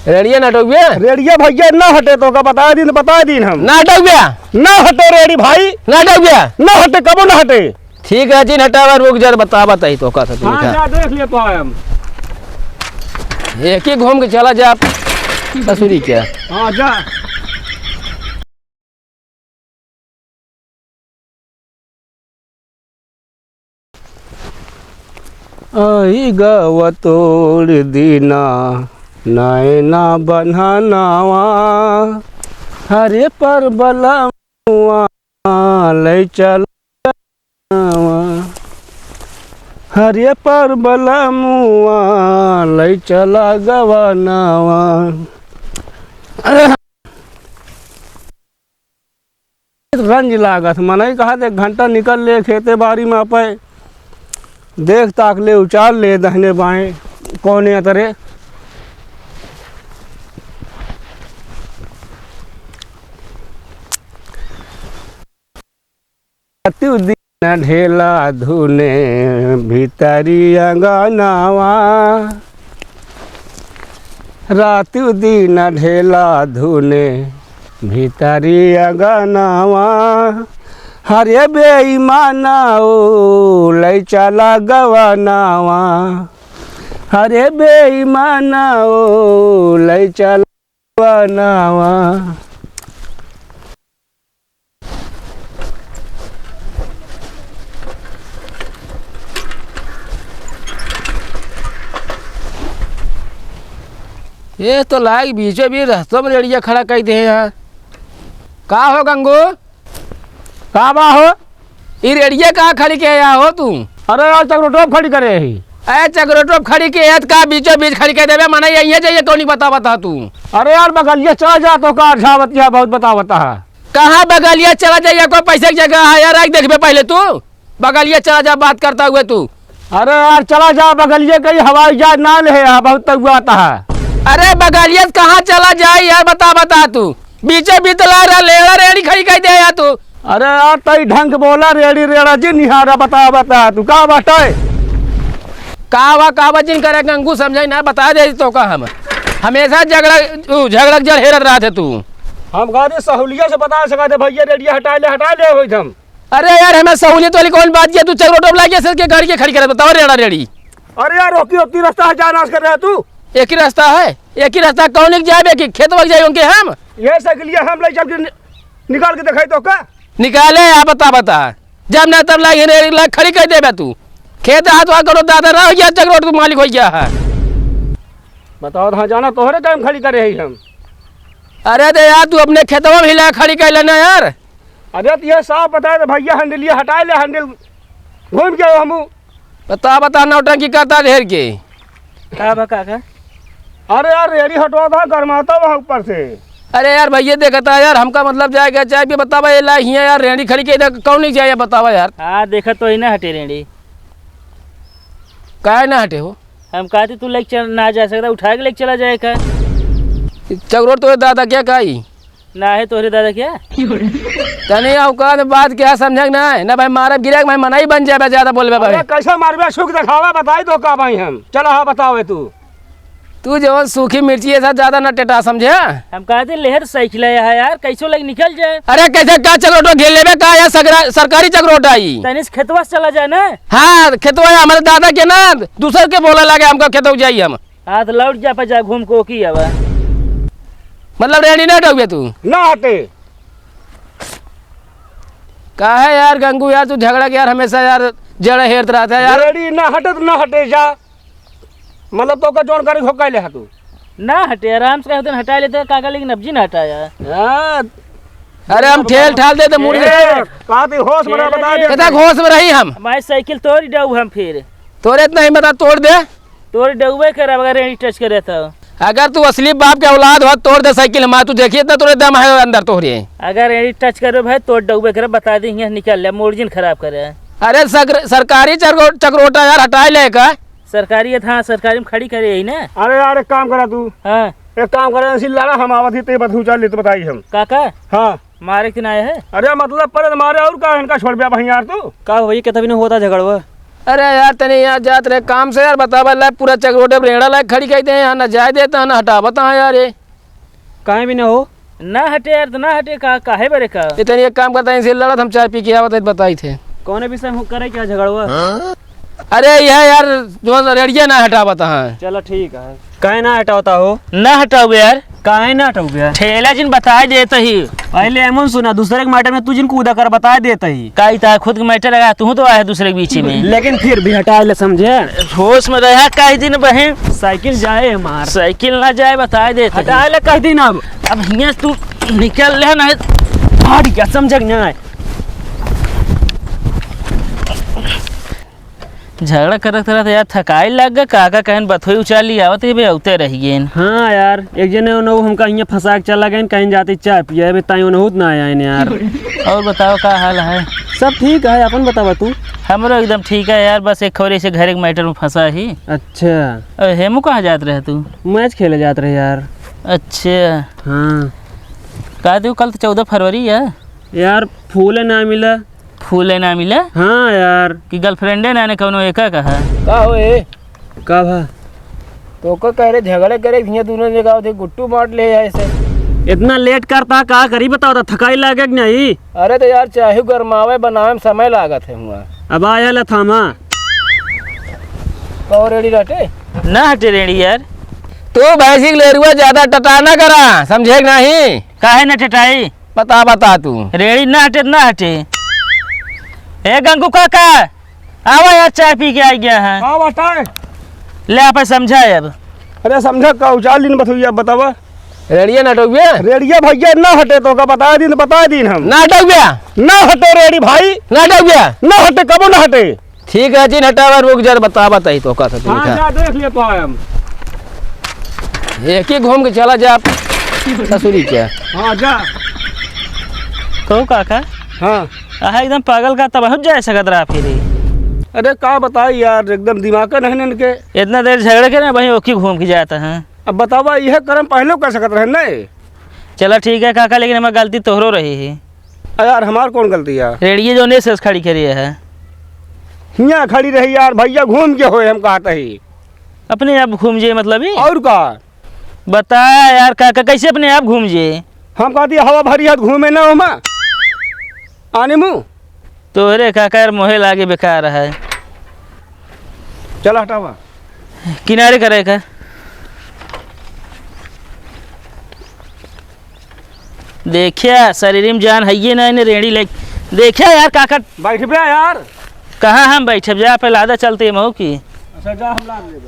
Radio ना हटोगे? Radio भैया ना हटे तो का बता दिन हम ना हटोगे? ना हटे रेडी भाई ना हटोगे? ना हटे कबो ना हटे। ठीक है जी हटावा रुक जा बताई तो का था हाँ जा देख ले तो हम एक ही घूम के चला जा ससुरी क्या। हाँ जा आई गवा तोड़ दीना नैना बन्हनावा हरे पर बलमुआ ले चल हरे पर बलमुआ ले चला गवनावा। रंज लागत मन कहा एक घंटा निकल ले खेते बाड़ी में पे देख ताक ले उचार ले दहने बाएं कौन तरे दिन ढेला धुने भीतरी अंगनावा रात दिन ढेला धुने भीतरी अंगनावा हरे बेईमाना ओ ले चला गवनावा हरे बेईमाना ओ ले चला गवनावा। ये तो लाइक बीचों बीच रास्तों में रेडिया खड़ा कर दे यार। का हो गंगू? का बा हो? ये रेडिया कहाँ खड़ी के आया हो तू? अरे यार चक्रोटोप खड़ी करे ही। अरे चक्रोटोप खड़ी के है का बीचों बीच खड़ी कर देवे मना यही चाहिए तो नहीं बता तू। अरे यार बगलिया चला जा तो का झावतिया बहुत बता है। कहाँ बगलिया चला जाइए कोई पैसे की जगह है यार देखबे पहले तू बगलिया चला जा बात करता हुए तू। अरे यार चला जा बगलिया कहीं हवाई जहाज ना ले बहुत तक आता है। अरे बगलिया कहाँ चला जाए यार बता तू बीचे बीच लेड़ा रेडी खड़ी कर दे यार तू। अरे यार तई ढंग बोला रेडी रेड़ा जी निहारा बता तू का बाटे कावा जिन करे गंगू समझाई ना बता दे तो का हम हमेशा झगड़ा जड़ हेरत रहा थे तू। हम गाड़ी सहूलियत से बता सका थे भैया रेडिया हटा ले होई हम। अरे यार हमें सहूलियत वाली कौन बात किया तू चक्रोटोप लागे सर के गाड़ी के खड़ी कर बताओ रेड़ा रेडी। अरे यार रोकी रास्ता है जाना कर रहा तू। एक ही रास्ता है एक ही रास्ता कौन जाए कि खेत वक्त जाए उनके हम ये साइकिलिया हम ले चल के निकाल के दिखाई तो का निकाले आ बता जब ना तब लागे खड़ी कर दे तू खेत हाथ वहाँ करो दादा ना हो गया चक्रोट तू मालिक हो गया है। बताओ हाँ जाना तोहरे टाइम खड़ी करे ही हम। अरे दे यार तू अपने खेतों में हिला खड़ी कर लेना यार। अरे तो ये साफ बताए भैया हैंडलिया हटा ले हैंडल घूम के हम बता नौटंकी करता ढेर के का बका का। अरे यार रेडी हटवा था गरमाता वहाँ ऊपर से। अरे यार भैया देखता यार हमका मतलब जाएगा चाहे भी बतावा ये ला यार रेडी खड़ी के इधर कौन नहीं जाए बतावा यार। हाँ देखा तो ही ना हटे रेडी काहे ना हटे हो? हम कहते तू लेक चल ना जा सकता उठा के लेक चला जाए का चक्रोट तो दादा क्या कही ना है तोहरे दादा क्या तनी औकात बात क्या समझ ना है ना भाई मारे गिरे मैं मनाई बन जाए ज्यादा बोलबे भाई। कैसे मारबे सुख दिखावा बताई तो का भाई हम चला हाँ बताओ तू जो सूखी मिर्ची ऐसा ज्यादा न टेटा समझे। हम कहते लेहर साइकिल है यार कैसो लग निकल जाए। अरे कैसे का चक्रोटो घेर लेबे का यार सरकारी चक्रोट आई तनिस खेतवा से चला जाए ना। हाँ खेतवा हमारे दादा के ना दूसर के बोला लगे हमका खेतवा जाइए हम। हाँ तो लौट जा घूम को की अब मतलब रेडी ना हटोगे तू ना हटे का है यार गंगू यार तू झगड़ा के यार हमेशा यार जड़ हेरत रहता है यार। रेडी ना हटे तो ना हटे जा मतलब तो का जोन करे होका ले तू ना हटे आराम से कहते हटा लेते काका लेकिन अब जी ना हटाया। अरे हम ठेल ठाल दे तो मुड़ी कहती होश में बता दे कितना होश में रही हम हमारी साइकिल तोड़ डाऊ हम फिर तोरे इतना हिम्मत तोड़ दे तोड़ डूबे कर अगर टच करे तो अगर तू असली बाप के औलाद हो तोड़ दे साइकिल हमारा तू देखिए इतना तोरे दम है अंदर तोड़े अगर टच करो भाई तोड़ डूबे करे बता दी निकल ले मोर्जिन खराब करे। अरे सरकारी चक्रोटा यार हटा ले का सरकारी है हाँ सरकारी में खड़ी करे यही ना। अरे यार एक काम करा तू हाँ एक काम करे लाला हम आवती ते बधूचा ले तो बताई हम काका हाँ मारे किन आए है। अरे मतलब पर मारे और का इनका छोड़ दिया भाई यार तू का भाई कितना भी नहीं होता झगड़वा अरे यार तने यहाँ जात रहे काम से यार बतावा ला पूरा चक्रोटे रेड़ा ला खड़ी कहते हैं यहाँ न जाए देता न हटा बता यार ये कहीं भी ना हो। ना हटे यार तो ना हटे काहे बरे का इतनी एक काम करता है इनसे लड़त हम चाय पी के आवत बताई थे कौन विषय में करे क्या झगड़वा? अरे यह यार जो रेड़िया ना हटा बता चलो ठीक है। काहे ना हटाता हो? ना हटाओ यार काहे ना हटाओ गया? ठेला जिन बता देता ही पहले एमन सुना दूसरे के मैटर में तू जिन कूदा कर बता देता ही काई ता खुद के मैटर लगा तू तो आया दूसरे के बीच में लेकिन फिर भी हटा ले समझे। होश में रहा काहे दिन बहन साइकिल जाए हमार साइकिल ना जाए बता देता हटा ले कह दिन अब यहाँ तू निकल ले ना भारी क्या समझ ना झगड़ा करत रहता यार थकाई लग गया काका कहन बथोई उचाली आवत है औते रही गए। हाँ यार एक जने उन्होंने हमका यहाँ फंसा के चला गए कहीं जाते चाय पिए ताई उन्होंने ना आया यार। और बताओ का हाल है? सब ठीक है अपन बतावा तू। हमरो एकदम ठीक है यार बस एक खौरी से घर के मैटर में फंसा ही। अच्छा हेमू कहाँ जात रहे तू? मैच खेले जाते रहे यार। अच्छा हाँ कहा तू कल तो 14 फरवरी है यार फूल ना मिला। फूल ना मिला? हाँ यार कि गर्लफ्रेंडे ना कौनो एका कहा का हो ए का भा तो को कह रहे झगड़े करे भैया दोनों जगह थे गुट्टू बांट ले ऐसे इतना लेट करता का करी बताओ तो थकाई लागे कि नहीं? अरे तो यार चाहे गरमावे बनावे में समय लागत है हुआ अब आया ला थामा और रेडी रहते ना हटे रेडी यार तू भैंसी ले रुआ ज्यादा टटाना करा समझे नहीं काहे ना टटाई बता तू रेडी ना हटे ए गंगू काका आवा यार चाय पी के आई गया है हाँ बताए ले आप समझा अब। अरे समझा का उचाल दिन बतुइया बतावा रेडिया नाटक भैया रेडिया भैया ना हटे तो का बता दिन हम नाटक भैया ना हटे रेडी भाई नाटक भैया ना हटे कबो ना हटे। ठीक है जी हटावा रुक जा बताई तो का हाँ जा देख लिया तो हम एक ही घूम के चला जा ससुरी क्या। हाँ जा तो काका हाँ आहा एकदम पागल का तब हो जाए सकत रहा फिर अरे का बताई यार एकदम दिमाग का नहीं के इतना देर झगड़े के ना वहीं ओकी घूम के जाता है। अब बतावा यह कर्म पहले कर सकत रहे नहीं। चलो ठीक है काका लेकिन हमारी गलती तोहरो रही है यार हमार कौन गलती है? रेडियो जो ने से खड़ी करी है यहाँ खड़ी रही यार भैया घूम के होए हम कहते ही अपने आप घूम जाए मतलब ही और का बता यार काका कैसे अपने आप घूम जाए? हम कहती हवा भरी हाथ घूमे ना हम आने मुँह तो अरे काका यार मोहे लागे बेकार है। चल हटावा किनारे करे का देखिया शरीर में जान है ये ना इन्हें रेडी ले देखिया यार काका बैठ पे यार कहाँ हम बैठे जा पे लादा चलते मऊ की। अच्छा जा हम ला ले